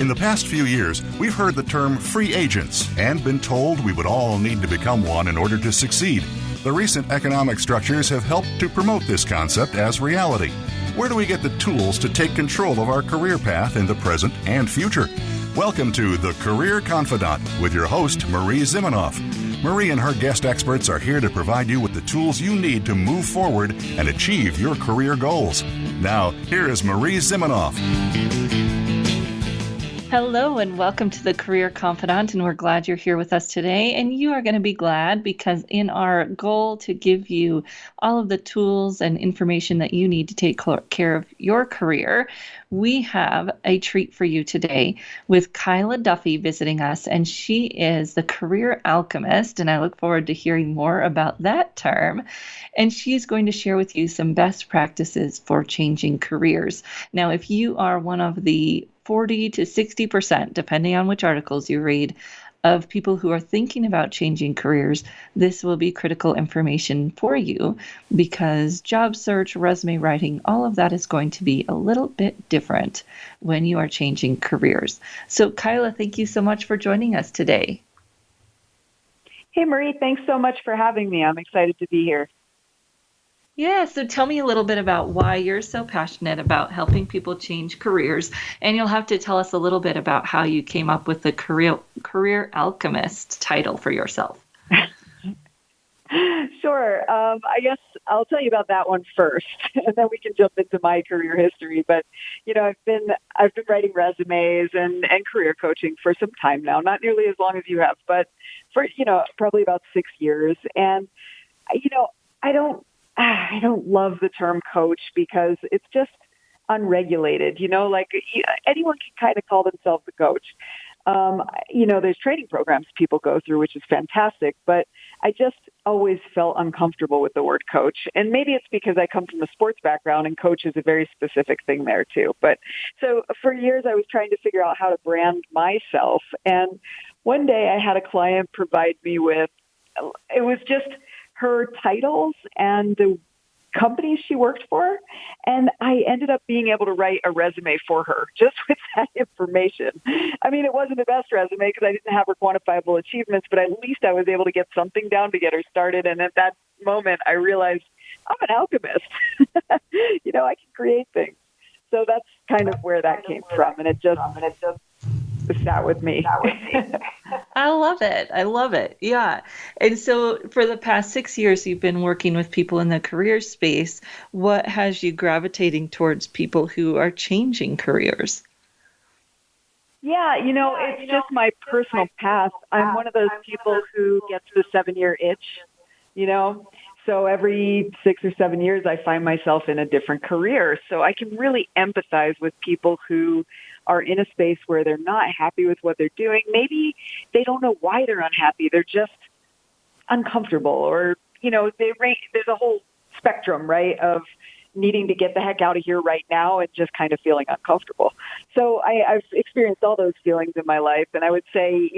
In the past few years, we've heard the term free agents and been told we would all need to become one in order to succeed. The recent economic structures have helped to promote this concept as reality. Where do we get the tools to take control of our career path in the present and future? Welcome to The Career Confidant with your host, Marie Zimenoff. Marie and her guest experts are here to provide you with the tools you need to move forward and achieve your career goals. Now, here is Marie Zimenoff. Hello and welcome to the Career Confidant, and we're glad you're here with us today. And you are going to be glad because in our goal to give you all of the tools and information that you need to take care of your career, we have a treat for you today with Kyla Duffy visiting us, and she is the Career Alchemist, and I look forward to hearing more about that term. And she's going to share with you some best practices for changing careers. Now, if you are one of the 40 to 60%, depending on which articles you read, of people who are thinking about changing careers, this will be critical information for you because job search, resume writing, all of that is going to be a little bit different when you are changing careers. So Kyla, thank you so much for joining us today. Hey Marie, thanks so much for having me. I'm excited to be here. Yeah, so tell me a little bit about why you're so passionate about helping people change careers, and you'll have to tell us a little bit about how you came up with the Career Alchemist title for yourself. Sure. I guess I'll tell you about that one first, and then we can jump into my career history. But I've been writing resumes and career coaching for some time now, not nearly as long as you have, but for probably about 6 years. And I don't love the term coach because it's just unregulated. Anyone can kind of call themselves a coach. There's training programs people go through, which is fantastic, but I just always felt uncomfortable with the word coach. And maybe it's because I come from a sports background and coach is a very specific thing there too. But so for years I was trying to figure out how to brand myself. And one day I had a client provide me with, it was just her titles and the companies she worked for, and I ended up being able to write a resume for her just with that information. I mean, it wasn't the best resume because I didn't have her quantifiable achievements, but at least I was able to get something down to get her started. And at that moment, I realized I'm an alchemist. I can create things. So that's kind of where that came from, and it just sat with me. I love it. Yeah. And so for the past 6 years, you've been working with people in the career space. What has you gravitating towards people who are changing careers? Yeah, it's just my personal path. I'm one of those people who gets the 7-year itch, So every 6 or 7 years, I find myself in a different career. So I can really empathize with people who are in a space where they're not happy with what they're doing. Maybe they don't know why they're unhappy. They're just uncomfortable, or, there's a whole spectrum, right, of needing to get the heck out of here right now and just kind of feeling uncomfortable. So I've experienced all those feelings in my life. And I would say,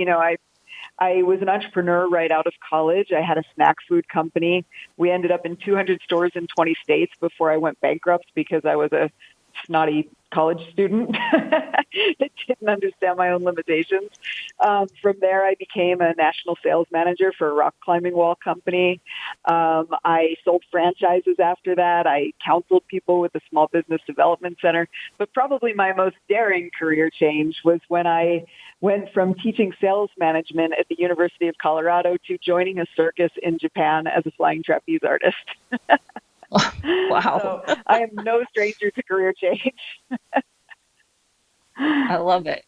I was an entrepreneur right out of college. I had a snack food company. We ended up in 200 stores in 20 states before I went bankrupt because I was a snotty college student that didn't understand my own limitations. From there, I became a national sales manager for a rock climbing wall company. I sold franchises after that. I counseled people with a small business development center. But probably my most daring career change was when I went from teaching sales management at the University of Colorado to joining a circus in Japan as a flying trapeze artist. Wow. So I am no stranger to career change. I love it.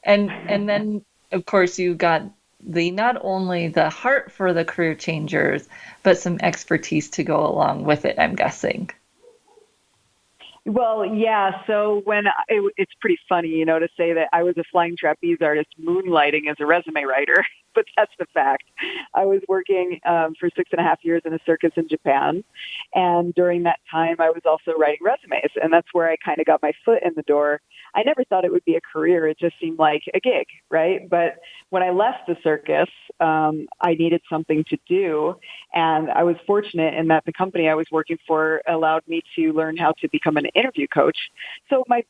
And then, of course, you got not only the heart for the career changers, but some expertise to go along with it, I'm guessing. Well, yeah. So it's pretty funny, to say that I was a flying trapeze artist moonlighting as a resume writer, but that's the fact. I was working for 6.5 years in a circus in Japan. And during that time, I was also writing resumes. And that's where I kind of got my foot in the door. I never thought it would be a career. It just seemed like a gig, right? But when I left the circus, I needed something to do. And I was fortunate in that the company I was working for allowed me to learn how to become an interview coach. So my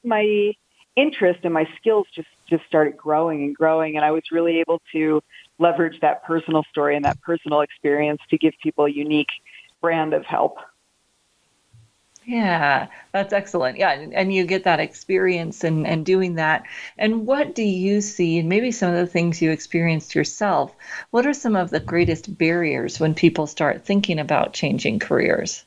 interest and my skills just started growing and growing. And I was really able to leverage that personal story and that personal experience to give people a unique brand of help. Yeah, that's excellent. Yeah, and you get that experience and doing that. And what do you see, and maybe some of the things you experienced yourself, what are some of the greatest barriers when people start thinking about changing careers?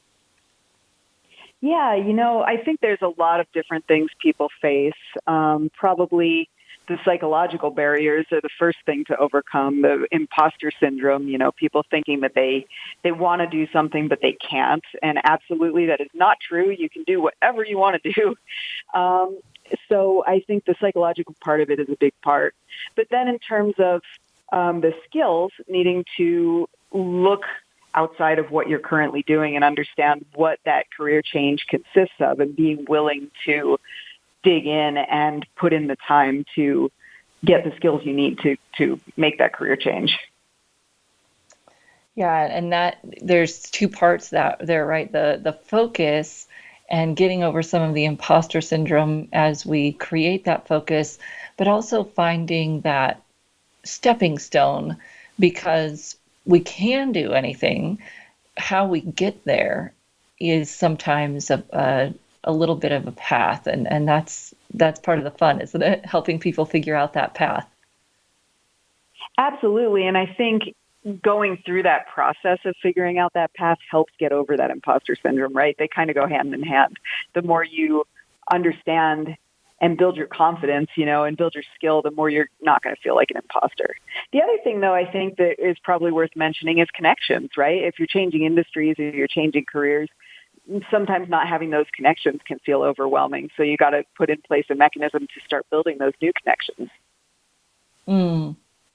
Yeah, I think there's a lot of different things people face. Probably the psychological barriers are the first thing to overcome. The imposter syndrome, people thinking that they want to do something, but they can't. And absolutely, that is not true. You can do whatever you want to do. So I think the psychological part of it is a big part. But then in terms of the skills, needing to look outside of what you're currently doing and understand what that career change consists of, and being willing to dig in and put in the time to get the skills you need to make that career change. Yeah, and that there's two parts that there, right? The focus and getting over some of the imposter syndrome as we create that focus, but also finding that stepping stone, because we can do anything. How we get there is sometimes a little bit of a path, and that's part of the fun, isn't it? Helping people figure out that path. Absolutely, and I think going through that process of figuring out that path helps get over that imposter syndrome, right? They kind of go hand in hand. The more you understand and build your confidence, and build your skill, the more you're not going to feel like an imposter. The other thing, though, I think that is probably worth mentioning is connections, right? If you're changing industries or you're changing careers, sometimes not having those connections can feel overwhelming. So you got to put in place a mechanism to start building those new connections.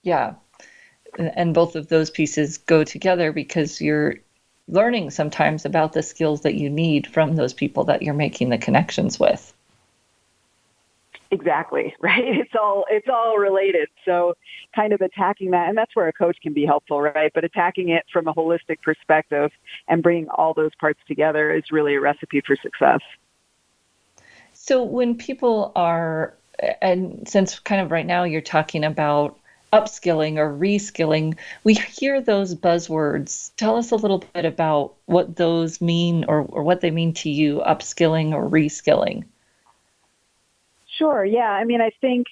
Yeah. And both of those pieces go together, because you're learning sometimes about the skills that you need from those people that you're making the connections with. Exactly, right? It's all related. So kind of attacking that, and that's where a coach can be helpful, right? But attacking it from a holistic perspective and bringing all those parts together is really a recipe for success. So when people are, and since kind of right now you're talking about upskilling or reskilling, we hear those buzzwords. Tell us a little bit about what those mean, or what they mean to you, upskilling or reskilling. Sure. Yeah. I mean, I think,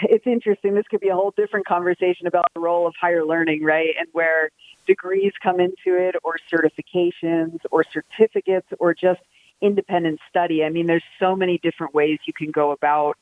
it's interesting. This could be a whole different conversation about the role of higher learning, right? And where degrees come into it, or certifications or certificates, or just independent study. I mean, there's so many different ways you can go about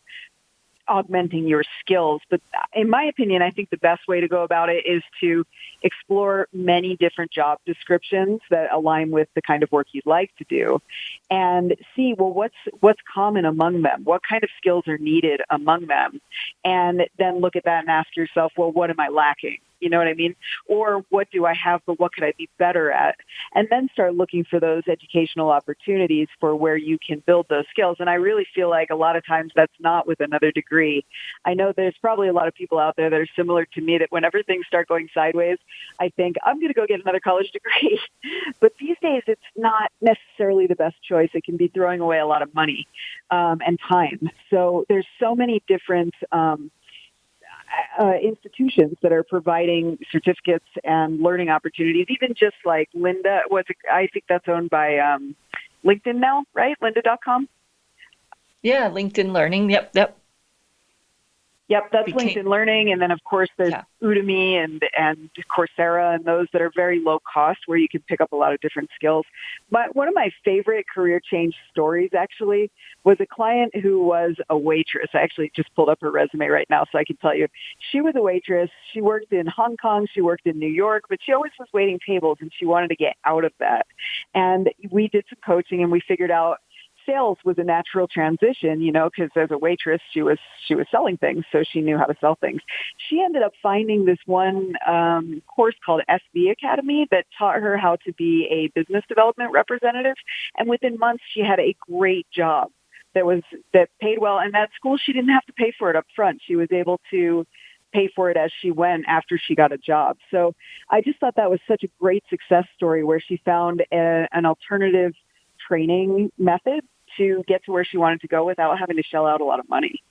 augmenting your skills. But in my opinion, I think the best way to go about it is to explore many different job descriptions that align with the kind of work you'd like to do, and see, well, what's common among them? What kind of skills are needed among them? And then look at that and ask yourself, well, what am I lacking? You know what I mean? Or what do I have, but what could I be better at? And then start looking for those educational opportunities for where you can build those skills. And I really feel like a lot of times that's not with another degree. I know there's probably a lot of people out there that are similar to me, that whenever things start going sideways, I think I'm going to go get another college degree. But these days, it's not necessarily the best choice. It can be throwing away a lot of money and time. So there's so many different institutions that are providing certificates and learning opportunities, even just like Lynda, I think that's owned by LinkedIn now, right? Lynda.com? Yeah, LinkedIn Learning. Yep. Yep, that's LinkedIn Learning. And then, of course, there's Udemy and Coursera, and those that are very low cost, where you can pick up a lot of different skills. But one of my favorite career change stories, actually, was a client who was a waitress. I actually just pulled up her resume right now, so I can tell you. She was a waitress. She worked in Hong Kong. She worked in New York, but she always was waiting tables, and she wanted to get out of that. And we did some coaching, and we figured out sales was a natural transition, because as a waitress, she was selling things, so she knew how to sell things. She ended up finding this one course called SB Academy that taught her how to be a business development representative. And within months, she had a great job that paid well. And that school, she didn't have to pay for it up front. She was able to pay for it as she went after she got a job. So I just thought that was such a great success story, where she found an alternative training method to get to where she wanted to go without having to shell out a lot of money.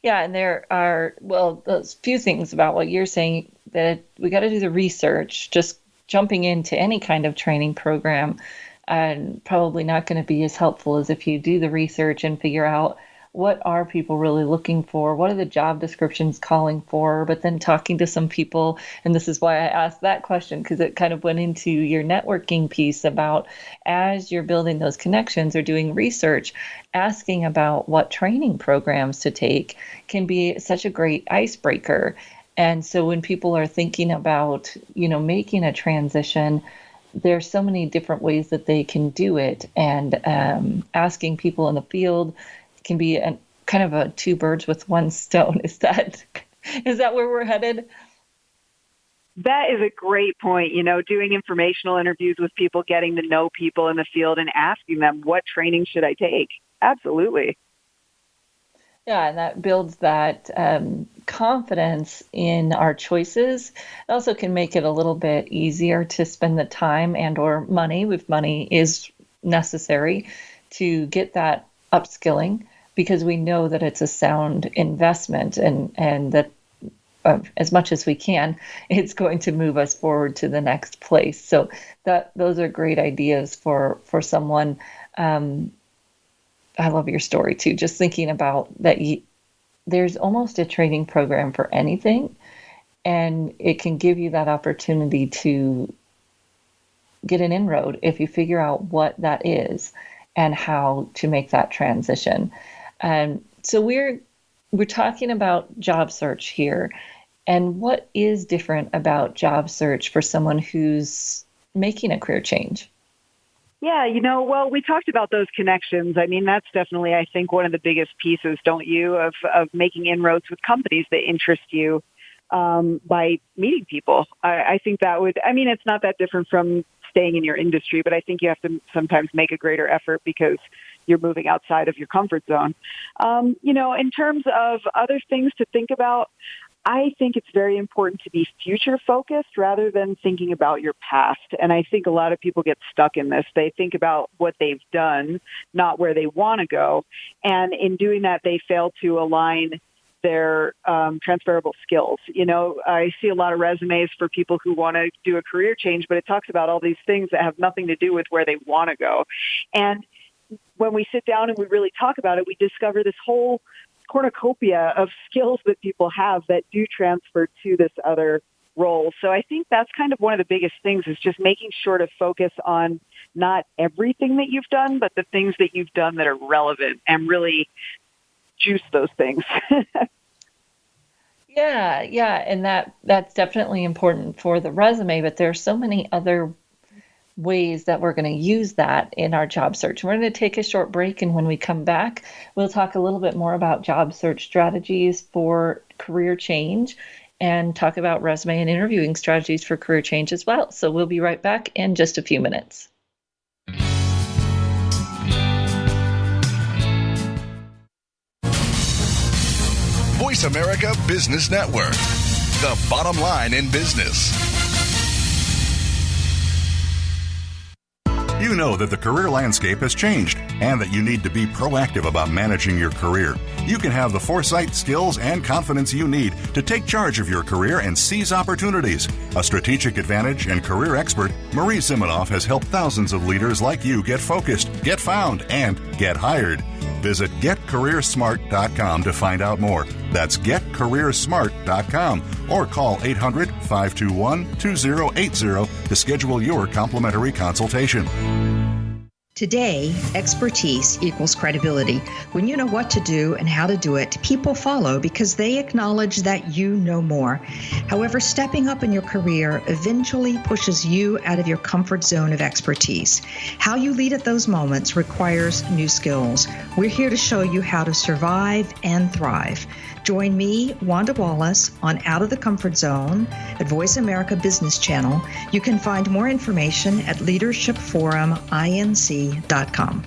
Yeah, and there are, those few things about what you're saying, that we got to do the research. Just jumping into any kind of training program and probably not going to be as helpful as if you do the research and figure out what are people really looking for, what are the job descriptions calling for, but then talking to some people. And this is why I asked that question, because it kind of went into your networking piece about, as you're building those connections or doing research, asking about what training programs to take can be such a great icebreaker. And so when people are thinking about, making a transition, there's so many different ways that they can do it. And asking people in the field can be kind of a two birds with one stone. Is that where we're headed? That is a great point. Doing informational interviews with people, getting to know people in the field and asking them, what training should I take? Absolutely. Yeah, and that builds that confidence in our choices. It also can make it a little bit easier to spend the time and or money, if money is necessary, to get that upskilling, because we know that it's a sound investment, and that as much as we can, it's going to move us forward to the next place. So those are great ideas for someone. I love your story too. Just thinking about that, there's almost a training program for anything, and it can give you that opportunity to get an inroad if you figure out what that is and how to make that transition. So we're talking about job search here, and what is different about job search for someone who's making a career change? Yeah, we talked about those connections. I mean, that's definitely, I think, one of the biggest pieces, don't you, of making inroads with companies that interest you by meeting people. I think that it's not that different from staying in your industry, but I think you have to sometimes make a greater effort because you're moving outside of your comfort zone. In terms of other things to think about, I think it's very important to be future focused rather than thinking about your past. And I think a lot of people get stuck in this. They think about what they've done, not where they want to go. And in doing that, they fail to align their transferable skills. I see a lot of resumes for people who want to do a career change, but it talks about all these things that have nothing to do with where they want to go. And when we sit down and we really talk about it, we discover this whole cornucopia of skills that people have that do transfer to this other role. So I think that's kind of one of the biggest things, is just making sure to focus on not everything that you've done, but the things that you've done that are relevant, and really juice those things. Yeah. And that's definitely important for the resume, but there are so many other ways that we're going to use that in our job search. We're going to take a short break, and when we come back, we'll talk a little bit more about job search strategies for career change and talk about resume and interviewing strategies for career change as well. So we'll be right back in just a few minutes. Voice America Business Network, the bottom line in business. You know that the career landscape has changed and that you need to be proactive about managing your career. You can have the foresight, skills, and confidence you need to take charge of your career and seize opportunities. A strategic advantage and career expert, Marie Zimenoff has helped thousands of leaders like you get focused, get found, and get hired. Visit getcareersmart.com to find out more. That's getcareersmart.com, or call 800-521-2080 to schedule your complimentary consultation. Today, expertise equals credibility. When you know what to do and how to do it, people follow because they acknowledge that you know more. However, stepping up in your career eventually pushes you out of your comfort zone of expertise. How you lead at those moments requires new skills. We're here to show you how to survive and thrive. Join me, Wanda Wallace, on Out of the Comfort Zone at Voice America Business Channel. You can find more information at leadershipforuminc.com.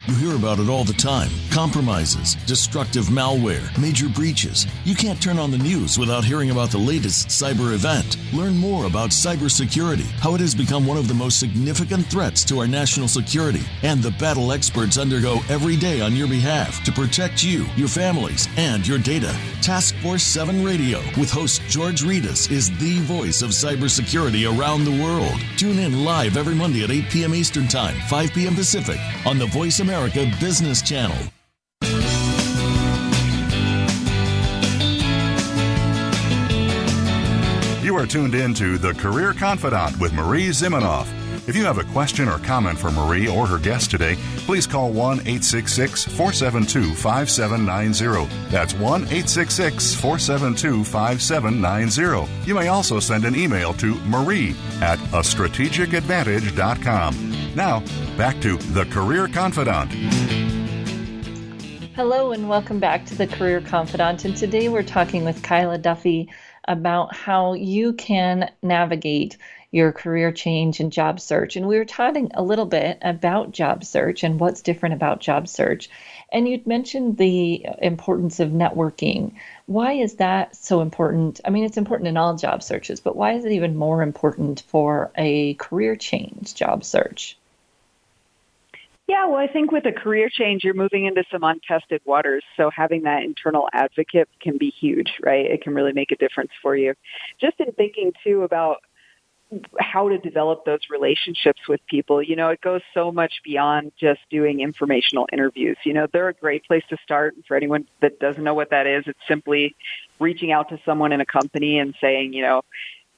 You hear about it all the time. Compromises, destructive malware, major breaches. You can't turn on the news without hearing about the latest cyber event. Learn more about cybersecurity, how it has become one of the most significant threats to our national security, and the battle experts undergo every day on your behalf to protect you, your families, and your data. Task Force 7 Radio with host George Reedus is the voice of cybersecurity around the world. Tune in live every Monday at 8 p.m. Eastern Time, 5 p.m. Pacific on the Voice America Business Channel. You are tuned in to The Career Confidant with Marie Zimenoff. If you have a question or comment for Marie or her guest today, please call 1-866-472-5790. That's 1-866-472-5790. You may also send an email to marie@astrategicadvantage.com. Now, back to The Career Confidant. Hello and welcome back to The Career Confidant. And today we're talking with Kyla Duffy about how you can navigate your career change and job search. And we were talking a little bit about job search and what's different about job search. And you'd mentioned the importance of networking. Why is that so important? I mean, it's important in all job searches, but why is it even more important for a career change job search? Yeah, well, I think with a career change, you're moving into some untested waters. So having that internal advocate can be huge, right? It can really make a difference for you. Just in thinking, too, about how to develop those relationships with people, you know, it goes so much beyond just doing informational interviews. You know, they're a great place to start. For anyone that doesn't know what that is, it's simply reaching out to someone in a company and saying, you know,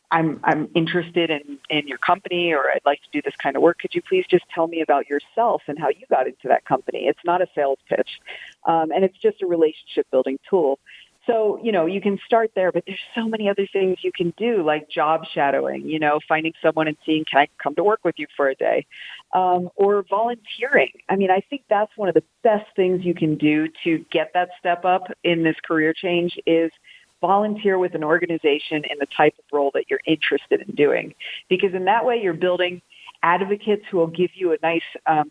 I'm interested in your company, or I'd like to do this kind of work. Could you please just tell me about yourself and how you got into that company? It's not a sales pitch, and it's just a relationship building tool. So, you know, you can start there, but there's so many other things you can do, like job shadowing, you know, finding someone and seeing, can I come to work with you for a day? Or volunteering. I mean, I think that's one of the best things you can do to get that step up in this career change is volunteer with an organization in the type of role that you're interested in doing. Because in that way, you're building advocates who will give you a nice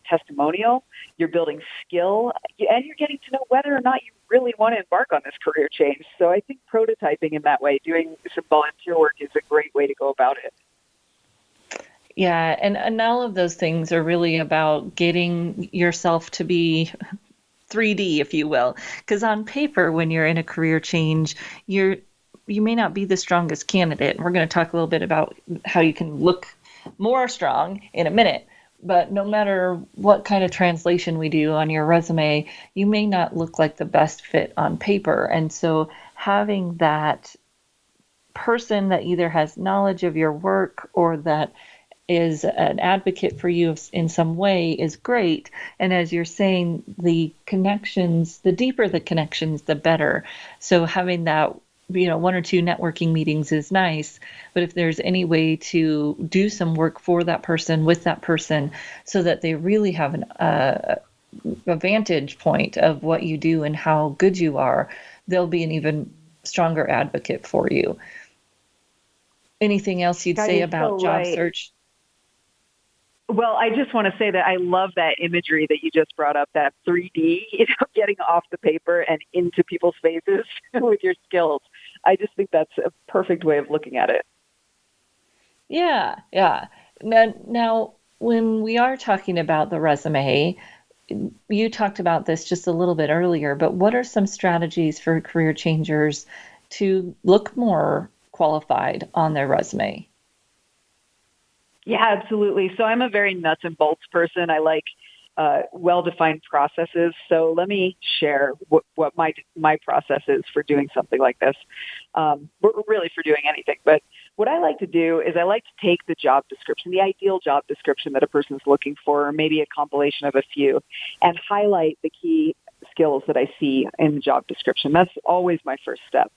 testimonial, you're building skill, and you're getting to know whether or not you really want to embark on this career change. So I think prototyping in that way, doing some volunteer work is a great way to go about it. Yeah, and all of those things are really about getting yourself to be 3D, if you will, because on paper, when you're in a career change, you may not be the strongest candidate. We're going to talk a little bit about how you can look more strong in a minute, but no matter what kind of translation we do on your resume, you may not look like the best fit on paper. And so having that person that either has knowledge of your work or that is an advocate for you in some way is great. And as you're saying, the connections, the deeper the connections, the better. So having that, you know, 1 or 2 networking meetings is nice, but if there's any way to do some work for that person, with that person, so that they really have a vantage point of what you do and how good you are, they'll be an even stronger advocate for you. Anything else you'd say about job search? Well, I just want to say that I love that imagery that you just brought up, that 3D, you know, getting off the paper and into people's faces with your skills. I just think that's a perfect way of looking at it. Yeah. Now, when we are talking about the resume, you talked about this just a little bit earlier, but what are some strategies for career changers to look more qualified on their resume? Yeah, absolutely. So I'm a very nuts and bolts person. I like well-defined processes. So let me share what my process is for doing something like this. Really for doing anything. But what I like to do is I like to take the job description, the ideal job description that a person's looking for, or maybe a compilation of a few, and highlight the key skills that I see in the job description. That's always my first step.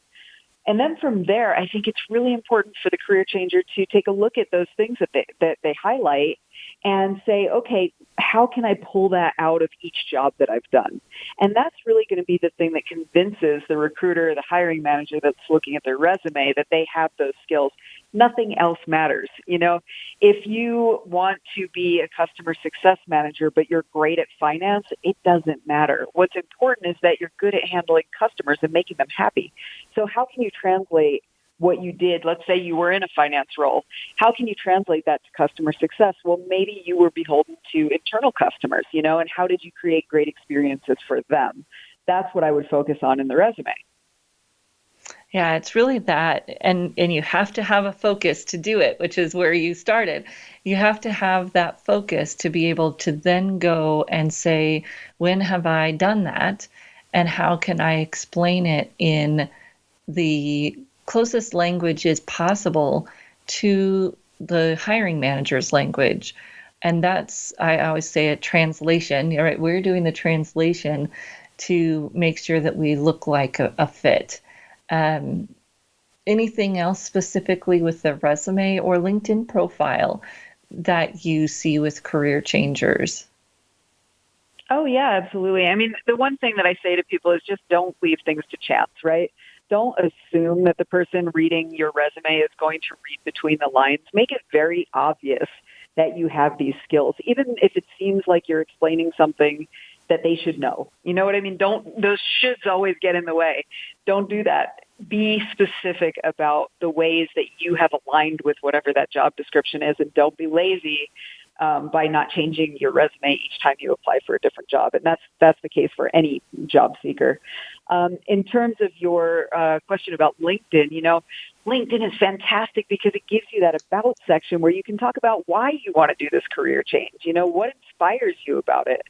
And then from there, I think it's really important for the career changer to take a look at those things that they highlight and say, okay, how can I pull that out of each job that I've done? And that's really going to be the thing that convinces the recruiter, the hiring manager that's looking at their resume that they have those skills. nothing else matters. If you want to be a customer success manager, but you're great at finance, it doesn't matter. What's important is that you're good at handling customers and making them happy. So how can you translate what you did? Let's say you were in a finance role. How can you translate that to customer success? Well, maybe you were beholden to internal customers, and how did you create great experiences for them? That's what I would focus on in the resume. Yeah, it's really that. And you have to have a focus to do it, which is where you started. You have to have that focus to be able to then go and say, when have I done that? And how can I explain it in the closest language is possible to the hiring manager's language? And that's, I always say, a translation. Right? We're doing the translation to make sure that we look like a fit. Anything else specifically with the resume or LinkedIn profile that you see with career changers? Oh, yeah, absolutely. I mean, the one thing that I say to people is just don't leave things to chance, right? Don't assume that the person reading your resume is going to read between the lines. Make it very obvious that you have these skills, even if it seems like you're explaining something that they should know. You know what I mean? Those shoulds always get in the way. Don't do that. Be specific about the ways that you have aligned with whatever that job description is, and don't be lazy by not changing your resume each time you apply for a different job. And that's the case for any job seeker. In terms of your question about LinkedIn, LinkedIn is fantastic because it gives you that about section where you can talk about why you want to do this career change. What inspires you about it.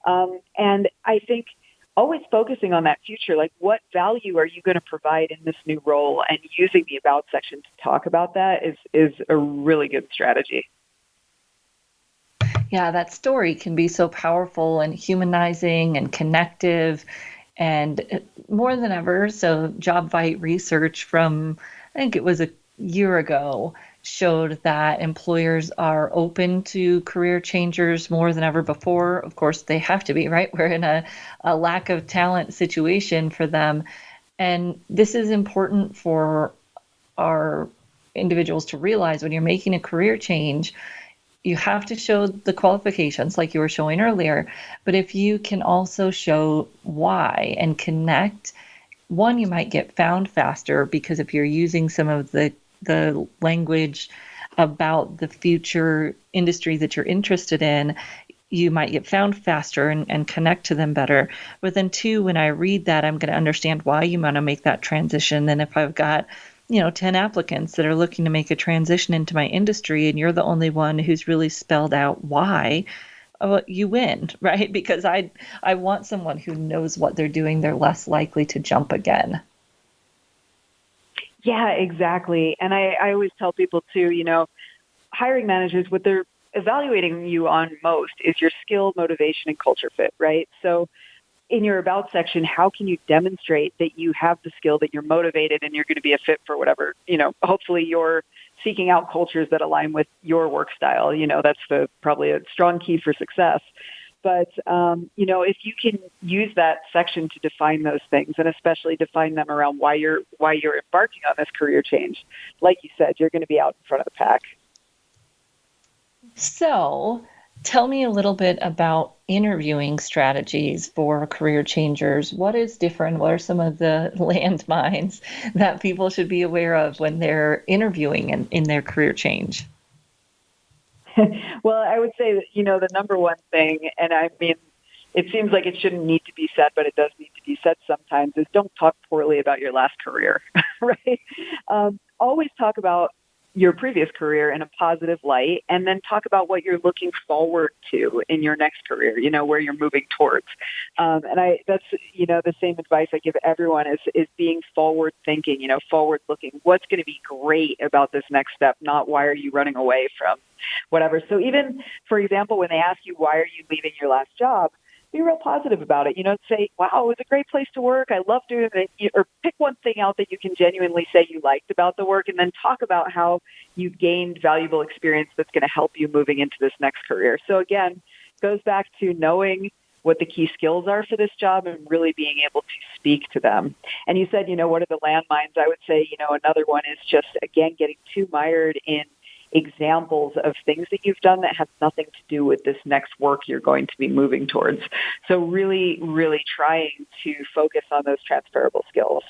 And I think always focusing on that future, like what value are you going to provide in this new role, and using the about section to talk about that is a really good strategy. Yeah, that story can be so powerful and humanizing and connective. And more than ever, so JobVite research from, I think it was a year ago, showed that employers are open to career changers more than ever before. Of course, they have to be, right? We're in a lack of talent situation for them. And this is important for our individuals to realize when you're making a career change. You have to show the qualifications like you were showing earlier, but if you can also show why and connect, one, you might get found faster because if you're using some of the language about the future industry that you're interested in, you might get found faster and connect to them better. But then two, when I read that, I'm going to understand why you want to make that transition. And if I've got 10 applicants that are looking to make a transition into my industry, and you're the only one who's really spelled out why, you win, right? Because I want someone who knows what they're doing. They're less likely to jump again. Yeah, exactly. And I always tell people too, hiring managers, what they're evaluating you on most is your skill, motivation, and culture fit, right? So in your about section, how can you demonstrate that you have the skill, that you're motivated, and you're going to be a fit for whatever, hopefully you're seeking out cultures that align with your work style. That's probably a strong key for success. But, if you can use that section to define those things, and especially define them around why you're embarking on this career change, like you said, you're going to be out in front of the pack. So tell me a little bit about interviewing strategies for career changers. What is different? What are some of the landmines that people should be aware of when they're interviewing in their career change? Well, I would say that, the number one thing, and I mean, it seems like it shouldn't need to be said, but it does need to be said sometimes, is don't talk poorly about your last career, right? Always talk about your previous career in a positive light, and then talk about what you're looking forward to in your next career, where you're moving towards. That's the same advice I give everyone is being forward thinking, forward looking. What's going to be great about this next step, not why are you running away from whatever. So even, for example, when they ask you, why are you leaving your last job? Be real positive about it. Say, wow, it was a great place to work. I love doing it. Or pick one thing out that you can genuinely say you liked about the work, and then talk about how you gained valuable experience that's going to help you moving into this next career. So again, it goes back to knowing what the key skills are for this job and really being able to speak to them. And you said, what are the landmines? I would say, another one is just, again, getting too mired in examples of things that you've done that have nothing to do with this next work you're going to be moving towards. So really, really trying to focus on those transferable skills.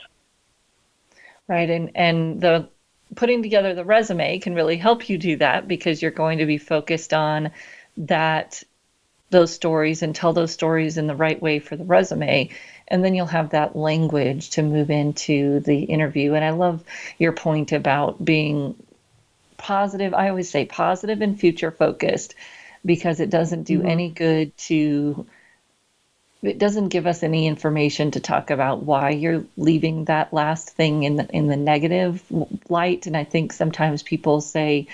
Right. And the putting together the resume can really help you do that, because you're going to be focused on those stories and tell those stories in the right way for the resume. And then you'll have that language to move into the interview. And I love your point about being positive. I always say positive and future focused, because it doesn't do any good it doesn't give us any information to talk about why you're leaving that last thing in the negative light. And I think sometimes people say,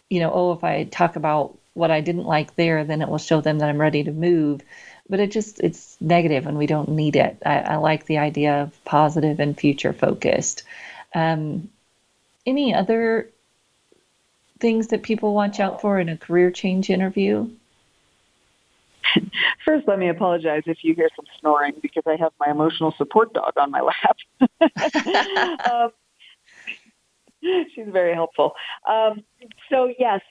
if I talk about what I didn't like there, then it will show them that I'm ready to move. But it's negative, and we don't need it. I like the idea of positive and future focused. Any other things that people watch out for in a career change interview? First, let me apologize if you hear some snoring, because I have my emotional support dog on my lap. She's very helpful. So yes,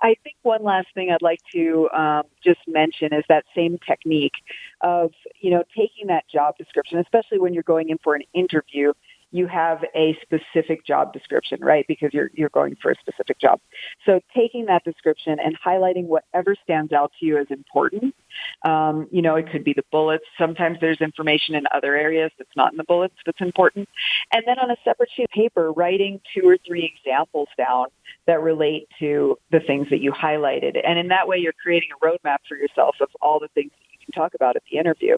I think one last thing I'd like to just mention is that same technique of, taking that job description, especially when you're going in for an interview. You have a specific job description, right? Because you're going for a specific job. So taking that description and highlighting whatever stands out to you as important. It could be the bullets. Sometimes there's information in other areas that's not in the bullets that's important. And then on a separate sheet of paper, writing 2 or 3 examples down that relate to the things that you highlighted. And in that way, you're creating a roadmap for yourself of all the things that you can talk about at the interview.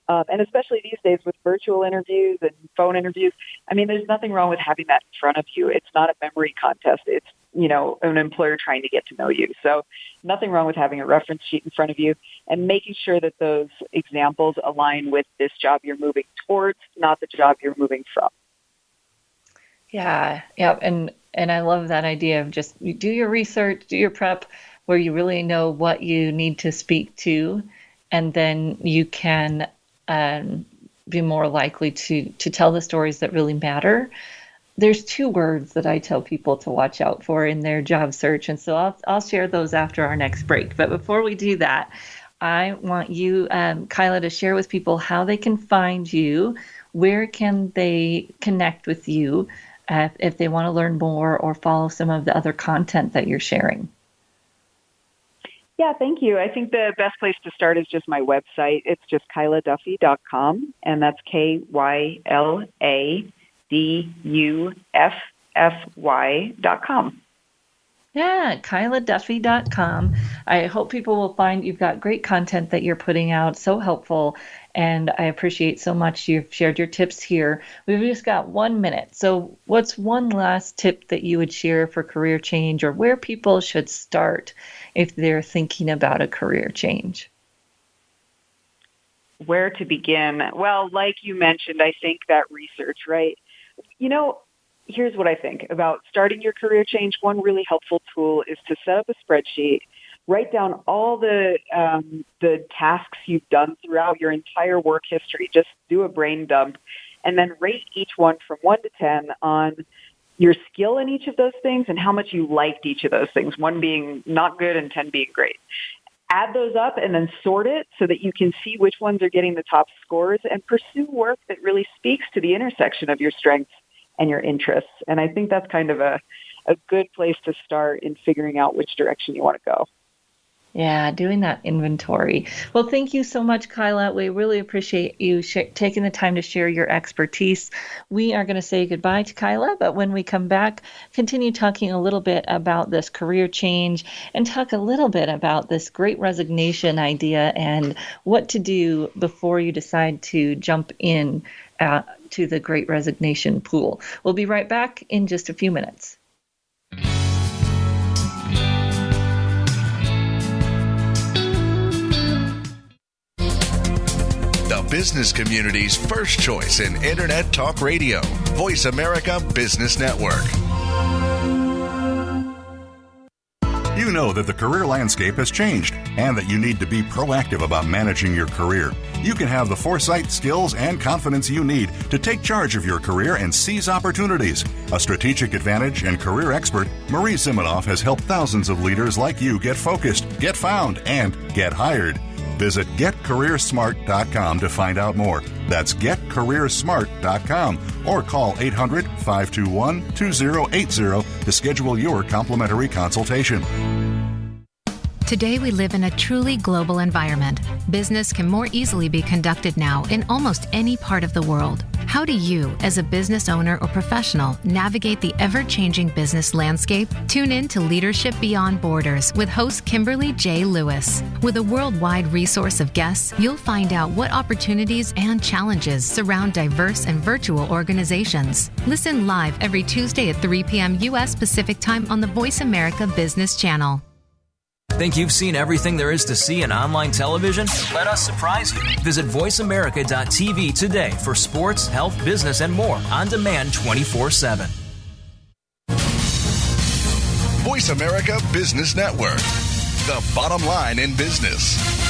And especially these days with virtual interviews and phone interviews, there's nothing wrong with having that in front of you. It's not a memory contest. It's, an employer trying to get to know you. So nothing wrong with having a reference sheet in front of you and making sure that those examples align with this job you're moving towards, not the job you're moving from. Yeah. And I love that idea of just do your research, do your prep where you really know what you need to speak to, and then you can be more likely to tell the stories that really matter. There's 2 words that I tell people to watch out for in their job search, and so I'll share those after our next break. But before we do that, I want you, Kyla, to share with people how they can find you. Where can they connect with you if they want to learn more or follow some of the other content that you're sharing? Yeah, thank you. I think the best place to start is just my website. It's just KylaDuffy.com, and that's KylaDuffy.com. Yeah, KylaDuffy.com. I hope people will find you've got great content that you're putting out, so helpful, and I appreciate so much you've shared your tips here. We've just got 1 minute, so what's one last tip that you would share for career change, or where people should start if they're thinking about a career change? Where to begin? Well, like you mentioned, I think that research, right? Here's what I think about starting your career change. One really helpful tool is to set up a spreadsheet, write down all the tasks you've done throughout your entire work history. Just do a brain dump, and then rate each one from 1 to 10 on your skill in each of those things and how much you liked each of those things, 1 being not good and 10 being great. Add those up and then sort it so that you can see which ones are getting the top scores, and pursue work that really speaks to the intersection of your strengths and your interests. And I think that's kind of a good place to start in figuring out which direction you want to go. Yeah, doing that inventory. Well, thank you so much, Kyla. We really appreciate you taking the time to share your expertise. We are going to say goodbye to Kyla, but when we come back, continue talking a little bit about this career change and talk a little bit about this great resignation idea and what to do before you decide to jump in to the great resignation pool. We'll be right back in just a few minutes. The business community's first choice in Internet Talk Radio. Voice America Business Network. You know that the career landscape has changed and that you need to be proactive about managing your career. You can have the foresight, skills, and confidence you need to take charge of your career and seize opportunities. A strategic advantage and career expert, Marie Zimenoff has helped thousands of leaders like you get focused, get found, and get hired. Visit getcareersmart.com to find out more. That's getcareersmart.com or call 800-521-2080 to schedule your complimentary consultation. Today we live in a truly global environment. Business can more easily be conducted now in almost any part of the world. How do you, as a business owner or professional, navigate the ever-changing business landscape? Tune in to Leadership Beyond Borders with host Kimberly J. Lewis. With a worldwide resource of guests, you'll find out what opportunities and challenges surround diverse and virtual organizations. Listen live every Tuesday at 3 p.m. U.S. Pacific Time on the Voice America Business Channel. Think you've seen everything there is to see in online television? Let us surprise you. Visit voiceamerica.tv today for sports, health, business, and more on demand 24/7. Voice America Business Network, the bottom line in business.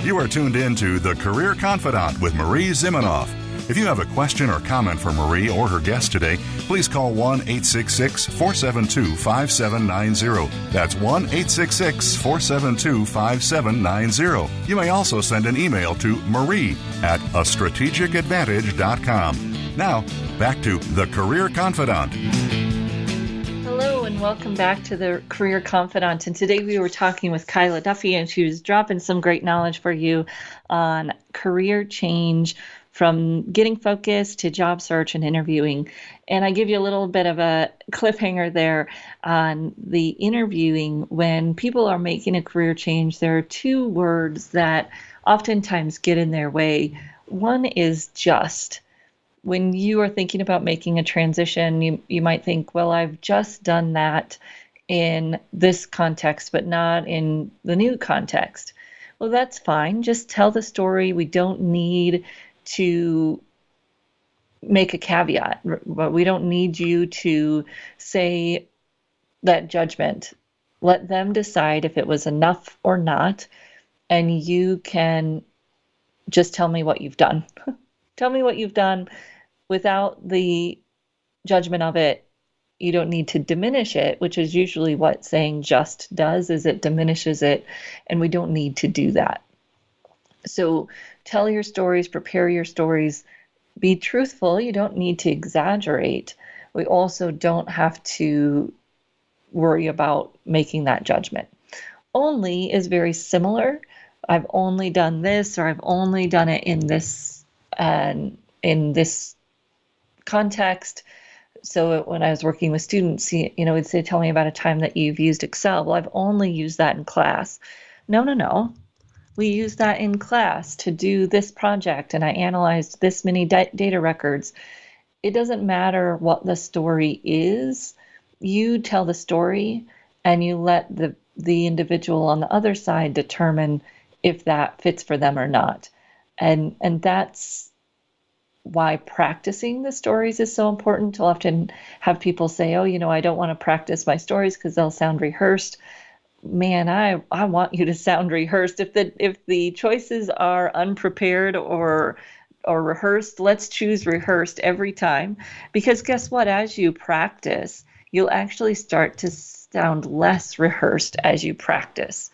You are tuned in to The Career Confidant with Marie Zimenoff. If you have a question or comment for Marie or her guest today, please call 1-866-472-5790. That's 1-866-472-5790. You may also send an email to marie@astrategicadvantage.com. Now, back to The Career Confidant. Hello and welcome back to the Career Confidant. And today we were talking with Kyla Duffy, and she was dropping some great knowledge for you on career change from getting focused to job search and interviewing. And I give you a little bit of a cliffhanger there on the interviewing. When people are making a career change, there are two words that oftentimes get in their way. One is just. When you are thinking about making a transition, you might think, well, I've just done that in this context, but not in the new context. Well, that's fine. Just tell the story. We don't need to make a caveat. We don't need you to say that judgment. Let them decide if it was enough or not, and you can just tell me what you've done. Tell me what you've done. Without the judgment of it, you don't need to diminish it, which is usually what saying just does, is it diminishes it, and we don't need to do that. So tell your stories, prepare your stories, be truthful. You don't need to exaggerate. We also don't have to worry about making that judgment. Only is very similar. I've only done this, or I've only done it in this context. So when I was working with students, would say, tell me about a time that you've used Excel. Well, I've only used that in class. No. We used that in class to do this project, and I analyzed this many data records. It doesn't matter what the story is. You tell the story, and you let the individual on the other side determine if that fits for them or not. And that's why practicing the stories is so important. I'll often have people say, I don't want to practice my stories because they'll sound rehearsed. Man, I want you to sound rehearsed. If the choices are unprepared or rehearsed, let's choose rehearsed every time. Because guess what? As you practice, you'll actually start to sound less rehearsed as you practice.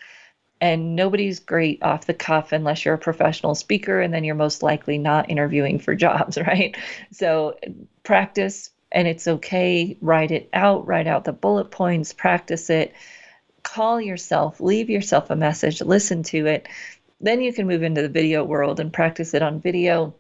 And nobody's great off the cuff unless you're a professional speaker, and then you're most likely not interviewing for jobs, right? So practice, and it's okay. Write out the bullet points, practice it, call yourself, leave yourself a message, listen to it. Then you can move into the video world and practice it on video.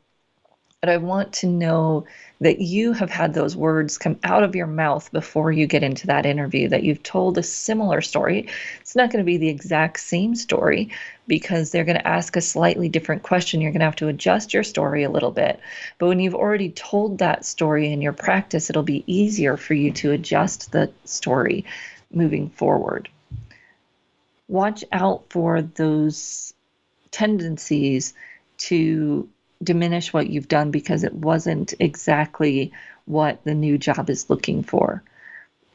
But I want to know that you have had those words come out of your mouth before you get into that interview, that you've told a similar story. It's not going to be the exact same story because they're going to ask a slightly different question. You're going to have to adjust your story a little bit. But when you've already told that story in your practice, it'll be easier for you to adjust the story moving forward. Watch out for those tendencies to diminish what you've done because it wasn't exactly what the new job is looking for.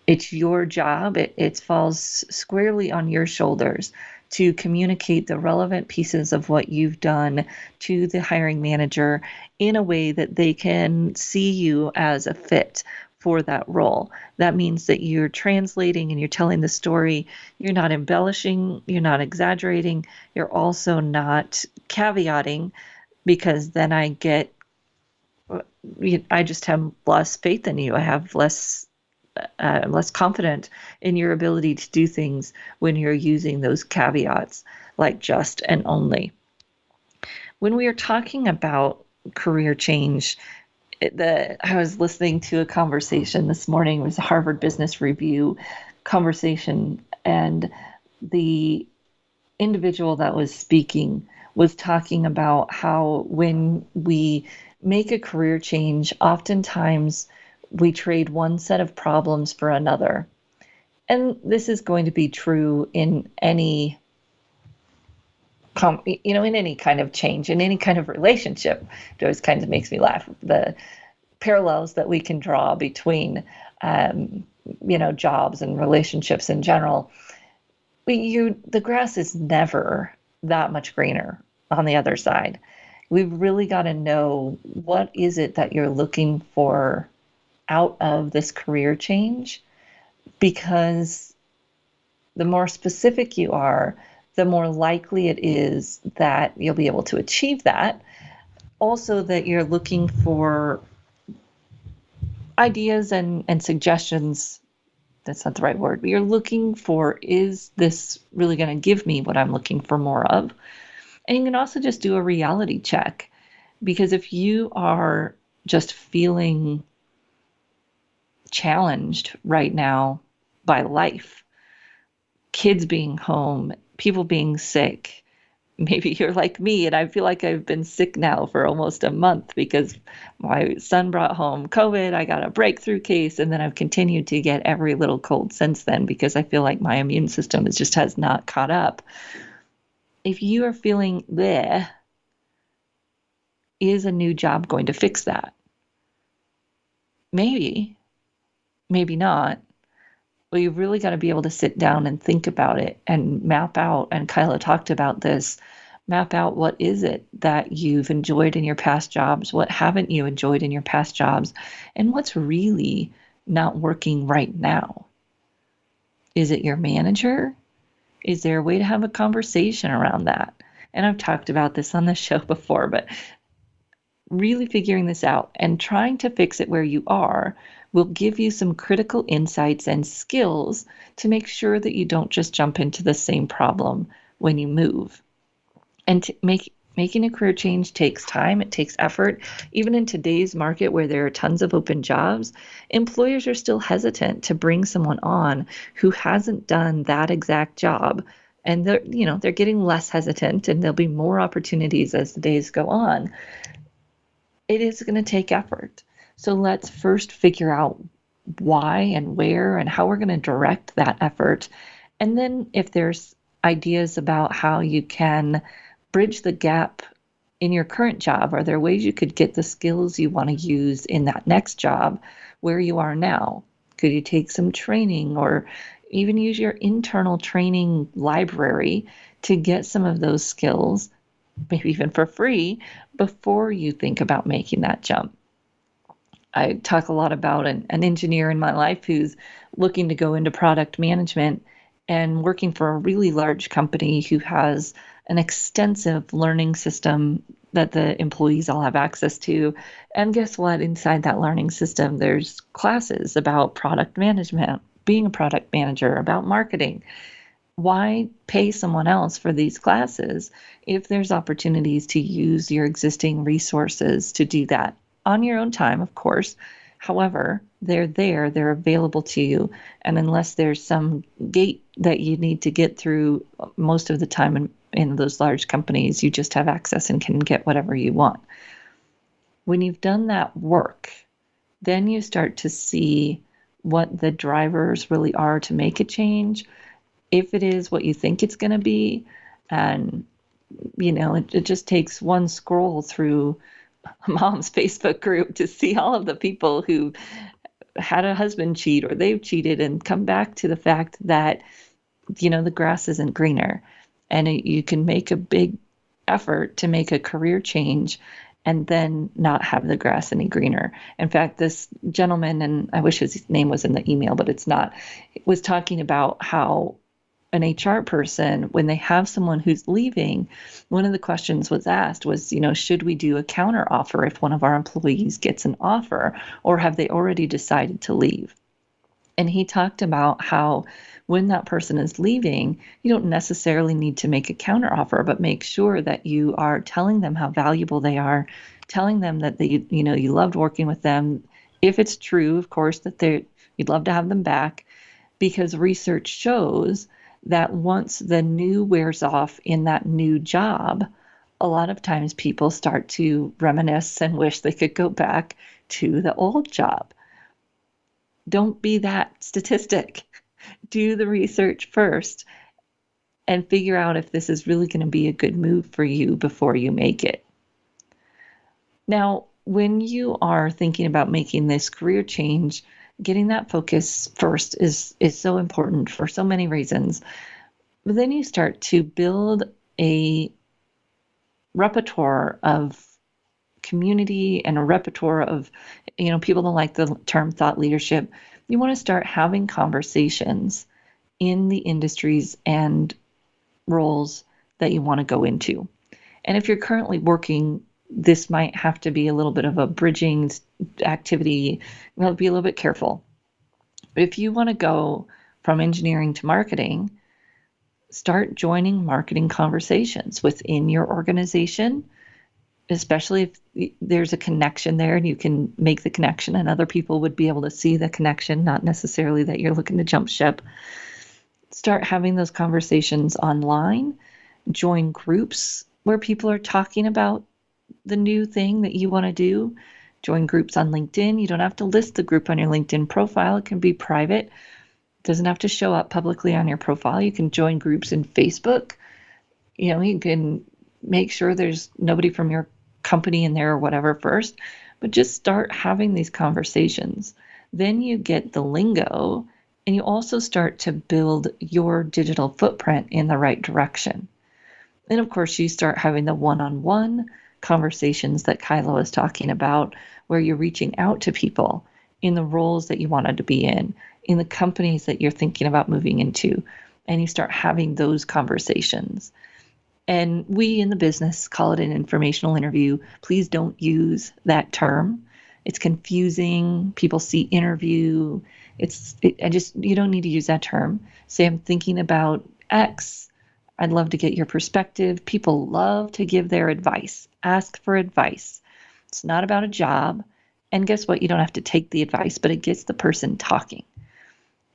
It's your job. It falls squarely on your shoulders to communicate the relevant pieces of what you've done to the hiring manager in a way that they can see you as a fit for that role. That means that you're translating and you're telling the story. You're not embellishing, you're not exaggerating, you're also not caveating, because then I just have less faith in you. I have less confident in your ability to do things when you're using those caveats like just and only. When we are talking about career change, I was listening to a conversation this morning. It was a Harvard Business Review conversation, and the individual that was speaking was talking about how when we make a career change, oftentimes we trade one set of problems for another. And this is going to be true in any in any kind of change, in any kind of relationship. It always kind of makes me laugh, the parallels that we can draw between, jobs and relationships in general. The grass is never that much greener on the other side. We've really got to know, what is it that you're looking for out of this career change? Because the more specific you are, the more likely it is that you'll be able to achieve that. Also, that you're looking for ideas and suggestions. That's not the right word, but you're looking for, is this really going to give me what I'm looking for more of? And you can also just do a reality check, because if you are just feeling challenged right now by life, kids being home, people being sick, maybe you're like me and I feel like I've been sick now for almost a month because my son brought home COVID. I got a breakthrough case, and then I've continued to get every little cold since then because I feel like my immune system just has not caught up. If you are feeling bleh, is a new job going to fix that? Maybe not. Well, you've really got to be able to sit down and think about it and map out, and Kyla talked about this, map out what is it that you've enjoyed in your past jobs, what haven't you enjoyed in your past jobs, and what's really not working right now. Is it your manager? Is there a way to have a conversation around that? And I've talked about this on the show before, but really figuring this out and trying to fix it where you are will give you some critical insights and skills to make sure that you don't just jump into the same problem when you move. And making a career change takes time, it takes effort. Even in today's market where there are tons of open jobs, employers are still hesitant to bring someone on who hasn't done that exact job. And they're getting less hesitant, and there'll be more opportunities as the days go on. It is going to take effort. So let's first figure out why and where and how we're going to direct that effort. And then if there's ideas about how you can bridge the gap in your current job, are there ways you could get the skills you want to use in that next job where you are now? Could you take some training or even use your internal training library to get some of those skills, maybe even for free, before you think about making that jump? I talk a lot about an engineer in my life who's looking to go into product management and working for a really large company who has an extensive learning system that the employees all have access to. And guess what? Inside that learning system, there's classes about product management, being a product manager, about marketing. Why pay someone else for these classes if there's opportunities to use your existing resources to do that? On your own time, of course. However, they're there, they're available to you. And unless there's some gate that you need to get through, most of the time in those large companies, you just have access and can get whatever you want. When you've done that work, then you start to see what the drivers really are to make a change. If it is what you think it's going to be, and it just takes one scroll through mom's Facebook group to see all of the people who had a husband cheat or they've cheated and come back to the fact that, the grass isn't greener. And you can make a big effort to make a career change and then not have the grass any greener. In fact, this gentleman, and I wish his name was in the email, but it's not, was talking about how an HR person, when they have someone who's leaving, one of the questions was asked was, should we do a counter offer if one of our employees gets an offer, or have they already decided to leave? And he talked about how when that person is leaving, you don't necessarily need to make a counter offer, but make sure that you are telling them how valuable they are, telling them that you loved working with them. If it's true, of course, that you'd love to have them back, because research shows that once the new wears off in that new job, a lot of times people start to reminisce and wish they could go back to the old job. Don't be that statistic. Do the research first and figure out if this is really going to be a good move for you before you make it. Now, when you are thinking about making this career change, getting that focus first is so important for so many reasons. But then you start to build a repertoire of community and a repertoire of, people don't like the term thought leadership. You want to start having conversations in the industries and roles that you want to go into. And if you're currently working, this might have to be a little bit of a bridging activity. You have to be a little bit careful. But if you want to go from engineering to marketing, start joining marketing conversations within your organization, especially if there's a connection there and you can make the connection and other people would be able to see the connection, not necessarily that you're looking to jump ship. Start having those conversations online. Join groups where people are talking about the new thing that you want to do. Join groups on LinkedIn. You don't have to list the group on your LinkedIn profile. It can be private. It doesn't have to show up publicly on your profile. You can join groups in Facebook. You can make sure there's nobody from your company in there or whatever first, but just start having these conversations. Then you get the lingo and you also start to build your digital footprint in the right direction. And of course, you start having the one-on-one conversations that Kyla was talking about, where you're reaching out to people in the roles that you wanted to be in the companies that you're thinking about moving into, and you start having those conversations. And we in the business call it an informational interview. Please don't use that term. It's confusing. People see interview. You don't need to use that term. Say, I'm thinking about X. I'd love to get your perspective. People love to give their advice. Ask for advice. It's not about a job. And guess what? You don't have to take the advice, but it gets the person talking.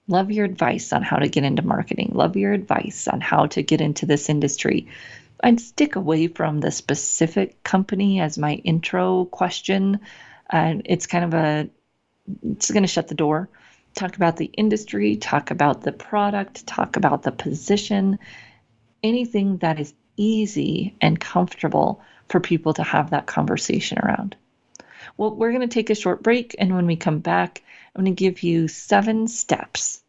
Love your advice on how to get into marketing. Love your advice on how to get into this industry. I'd stick away from the specific company as my intro question. It's going to shut the door. Talk about the industry, talk about the product, talk about the position, anything that is easy and comfortable for people to have that conversation around. Well, we're going to take a short break, and when we come back, I'm going to give you 7 steps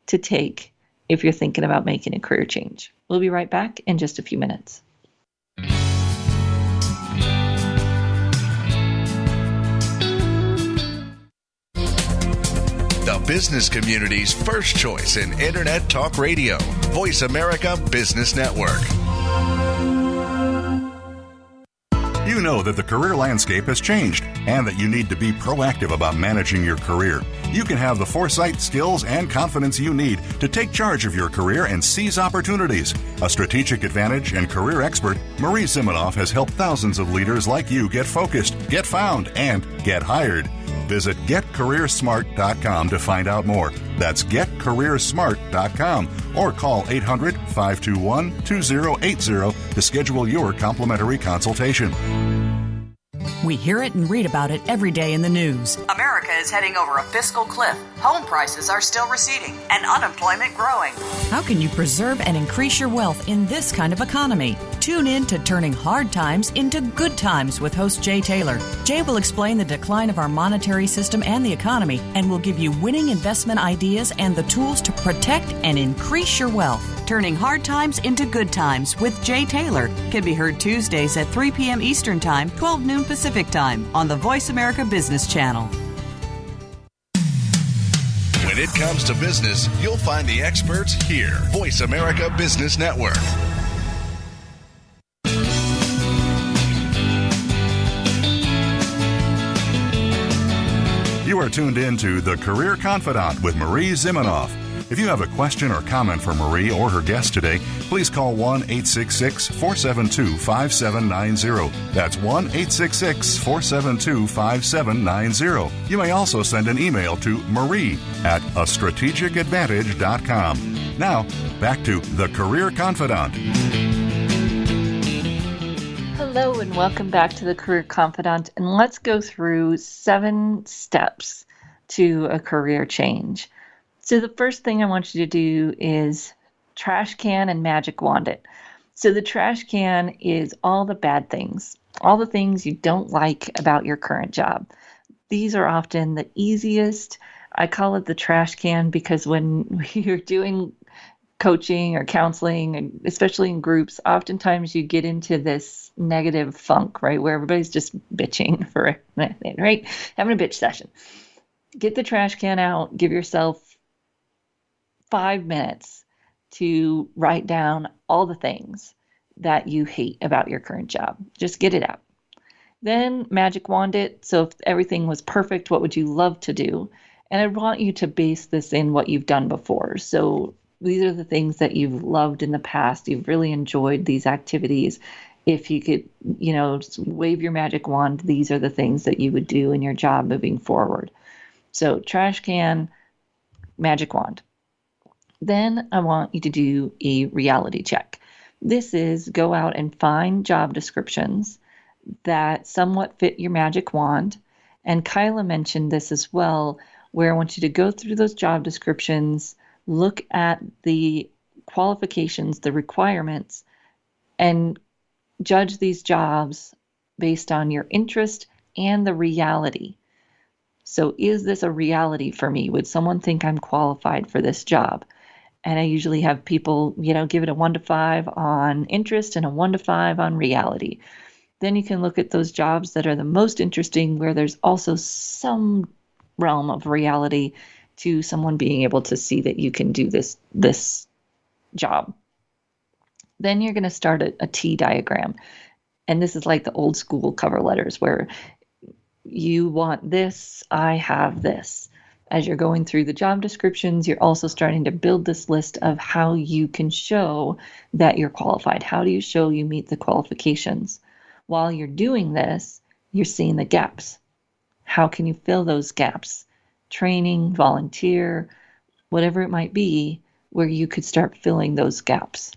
to take if you're thinking about making a career change. We'll be right back in just a few minutes. The business community's first choice in Internet Talk Radio. Voice America Business Network. You know that the career landscape has changed and that you need to be proactive about managing your career. You can have the foresight, skills, and confidence you need to take charge of your career and seize opportunities. A strategic advantage and career expert, Marie Zimenoff has helped thousands of leaders like you get focused, get found, and get hired. Visit getcareersmart.com to find out more. That's getcareersmart.com or call 800-521-2080 to schedule your complimentary consultation. We hear it and read about it every day in the news. America is heading over a fiscal cliff. Home prices are still receding and unemployment growing. How can you preserve and increase your wealth in this kind of economy? Tune in to Turning Hard Times into Good Times with host Jay Taylor. Jay will explain the decline of our monetary system and the economy, and will give you winning investment ideas and the tools to protect and increase your wealth. Turning Hard Times into Good Times with Jay Taylor can be heard Tuesdays at 3 p.m. Eastern Time, 12 noon Pacific Time on the Voice America Business Channel. When it comes to business, you'll find the experts here. Voice America Business Network. You are tuned in to The Career Confidant with Marie Zimenoff. If you have a question or comment for Marie or her guest today, please call 1-866-472-5790. That's 1-866-472-5790. You may also send an email to marie@astrategicadvantage.com. Now, back to The Career Confidant. Hello and welcome back to The Career Confidant, and let's go through 7 steps to a career change. So the first thing I want you to do is trash can and magic wand it. So the trash can is all the bad things, all the things you don't like about your current job. These are often the easiest. I call it the trash can because when you're doing coaching or counseling, and especially in groups, oftentimes you get into this negative funk, right, where everybody's just bitching for it, right? Having a bitch session. Get the trash can out, give yourself 5 minutes to write down all the things that you hate about your current job. Just get it out. Then magic wand it. So if everything was perfect, what would you love to do? And I want you to base this in what you've done before. So these are the things that you've loved in the past. You've really enjoyed these activities. If you could, wave your magic wand, these are the things that you would do in your job moving forward. So trash can, magic wand. Then I want you to do a reality check. This is go out and find job descriptions that somewhat fit your magic wand. And Kyla mentioned this as well, where I want you to go through those job descriptions, look at the qualifications, the requirements, and judge these jobs based on your interest and the reality. So is this a reality for me? Would someone think I'm qualified for this job? And I usually have people, give it a 1 to 5 on interest and a 1 to 5 on reality. Then you can look at those jobs that are the most interesting, where there's also some realm of reality to someone being able to see that you can do this job. Then you're going to start a T diagram. And this is like the old school cover letters where you want this, I have this. As you're going through the job descriptions, you're also starting to build this list of how you can show that you're qualified. How do you show you meet the qualifications? While you're doing this, you're seeing the gaps. How can you fill those gaps? Training, volunteer, whatever it might be, where you could start filling those gaps.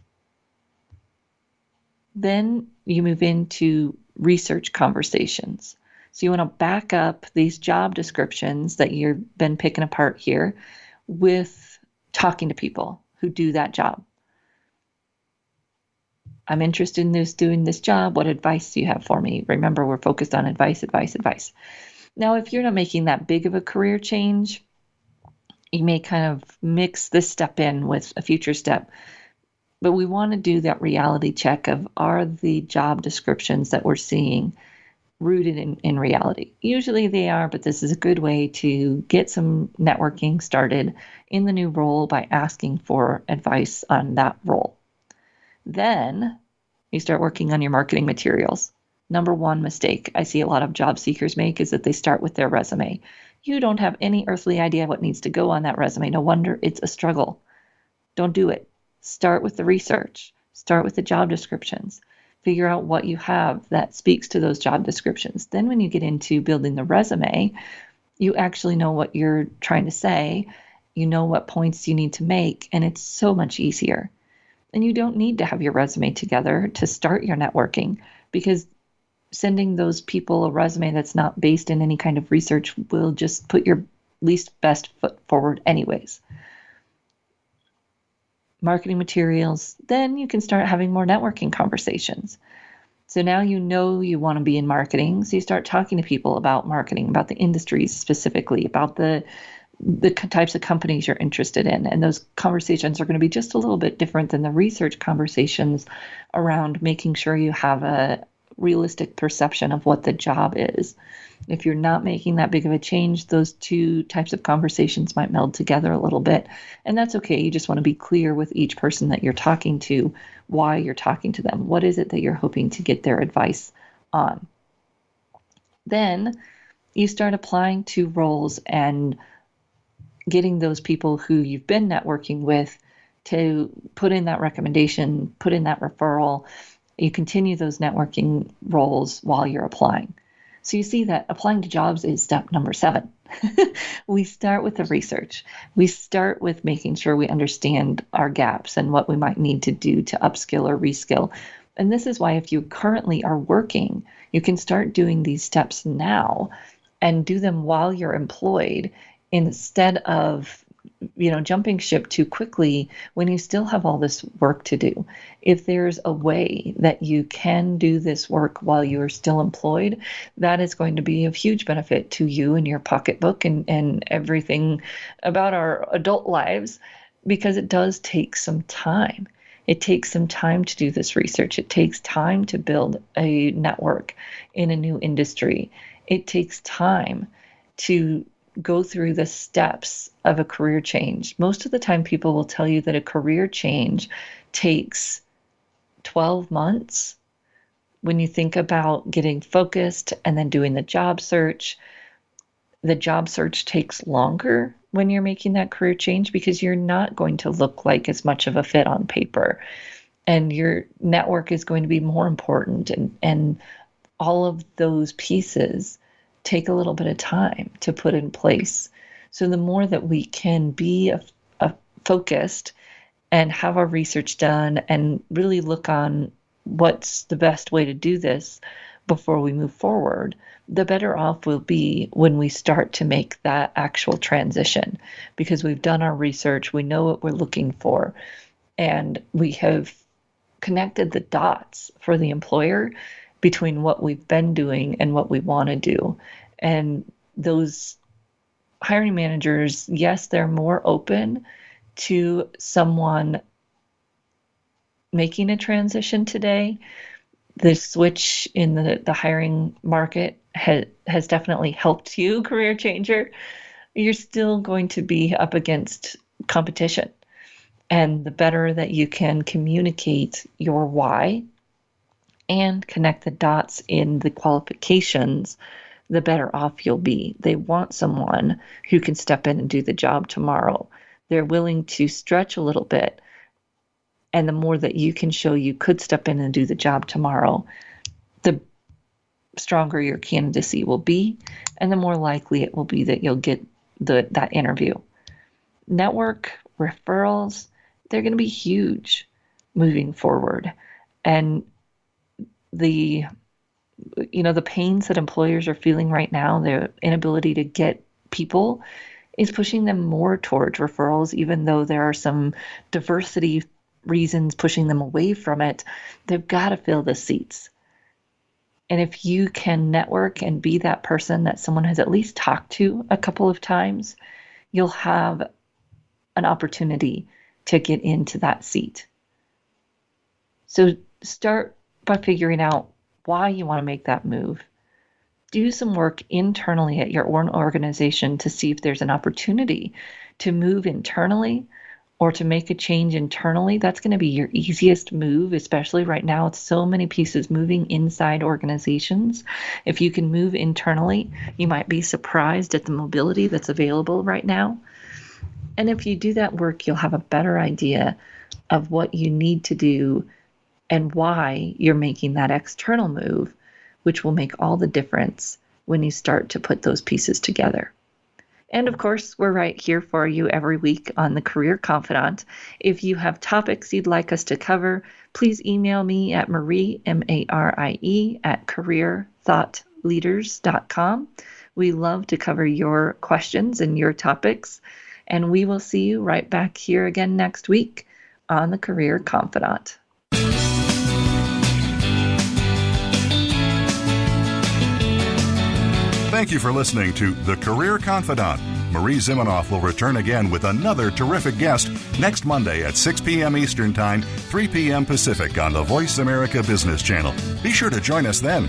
Then you move into research conversations. So you want to back up these job descriptions that you've been picking apart here with talking to people who do that job. I'm interested in doing this job. What advice do you have for me? Remember, we're focused on advice. Now, if you're not making that big of a career change, you may kind of mix this step in with a future step. But we want to do that reality check of, are the job descriptions that we're seeing rooted in reality? Usually they are, but this is a good way to get some networking started in the new role by asking for advice on that role. Then you start working on your marketing materials. Number 1 mistake I see a lot of job seekers make is that they start with their resume. You don't have any earthly idea what needs to go on that resume. No wonder it's a struggle. Don't do it. Start with the research. Start with the job descriptions. Figure out what you have that speaks to those job descriptions. Then when you get into building the resume, you actually know what you're trying to say. You know what points you need to make, and it's so much easier. And you don't need to have your resume together to start your networking, because sending those people a resume that's not based in any kind of research will just put your least best foot forward anyways. Marketing materials, then you can start having more networking conversations. So now you know you want to be in marketing, so you start talking to people about marketing, about the industries specifically, about the types of companies you're interested in. And those conversations are going to be just a little bit different than the research conversations around making sure you have a realistic perception of what the job is. If you're not making that big of a change, those two types of conversations might meld together a little bit. And that's okay. You just want to be clear with each person that you're talking to, why you're talking to them. What is it that you're hoping to get their advice on? Then you start applying to roles and getting those people who you've been networking with to put in that recommendation, put in that referral. You continue those networking roles while you're applying. So you see that applying to jobs is step number 7. We start with the research. We start with making sure we understand our gaps and what we might need to do to upskill or reskill. And this is why if you currently are working, you can start doing these steps now and do them while you're employed instead of jumping ship too quickly when you still have all this work to do. If there's a way that you can do this work while you are still employed, that is going to be of huge benefit to you and your pocketbook and everything about our adult lives, because it does take some time. It takes some time to do this research. It takes time to build a network in a new industry. It takes time to go through the steps of a career change. Most of the time, people will tell you that a career change takes 12 months. When you think about getting focused and then doing the job search takes longer when you're making that career change because you're not going to look like as much of a fit on paper. And your network is going to be more important. And all of those pieces take a little bit of time to put in place. So the more that we can be focused and have our research done and really look on what's the best way to do this before we move forward, the better off we'll be when we start to make that actual transition, because we've done our research, we know what we're looking for, and we have connected the dots for the employer between what we've been doing and what we want to do. And those hiring managers, yes, they're more open to someone making a transition today. The switch in the hiring market has definitely helped you, career changer. You're still going to be up against competition. And the better that you can communicate your why and connect the dots in the qualifications, the better off you'll be. They want someone who can step in and do the job tomorrow. They're willing to stretch a little bit. And the more that you can show you could step in and do the job tomorrow, the stronger your candidacy will be, and the more likely it will be that you'll get that interview. Network, referrals, they're going to be huge moving forward. And the pains that employers are feeling right now, their inability to get people, is pushing them more towards referrals, even though there are some diversity reasons pushing them away from it. They've got to fill the seats. And if you can network and be that person that someone has at least talked to a couple of times, you'll have an opportunity to get into that seat. So start by figuring out why you want to make that move. Do some work internally at your own organization to see if there's an opportunity to move internally or to make a change internally. That's going to be your easiest move, especially right now with so many pieces moving inside organizations. If you can move internally, you might be surprised at the mobility that's available right now. And if you do that work, you'll have a better idea of what you need to do and why you're making that external move, which will make all the difference when you start to put those pieces together. And of course, we're right here for you every week on the Career Confidant. If you have topics you'd like us to cover, please email me at Marie, M-A-R-I-E, at careerthoughtleaders.com. We love to cover your questions and your topics, and we will see you right back here again next week on the Career Confidant. Thank you for listening to The Career Confidant. Marie Zimenoff will return again with another terrific guest next Monday at 6 p.m. Eastern Time, 3 p.m. Pacific on the Voice America Business Channel. Be sure to join us then.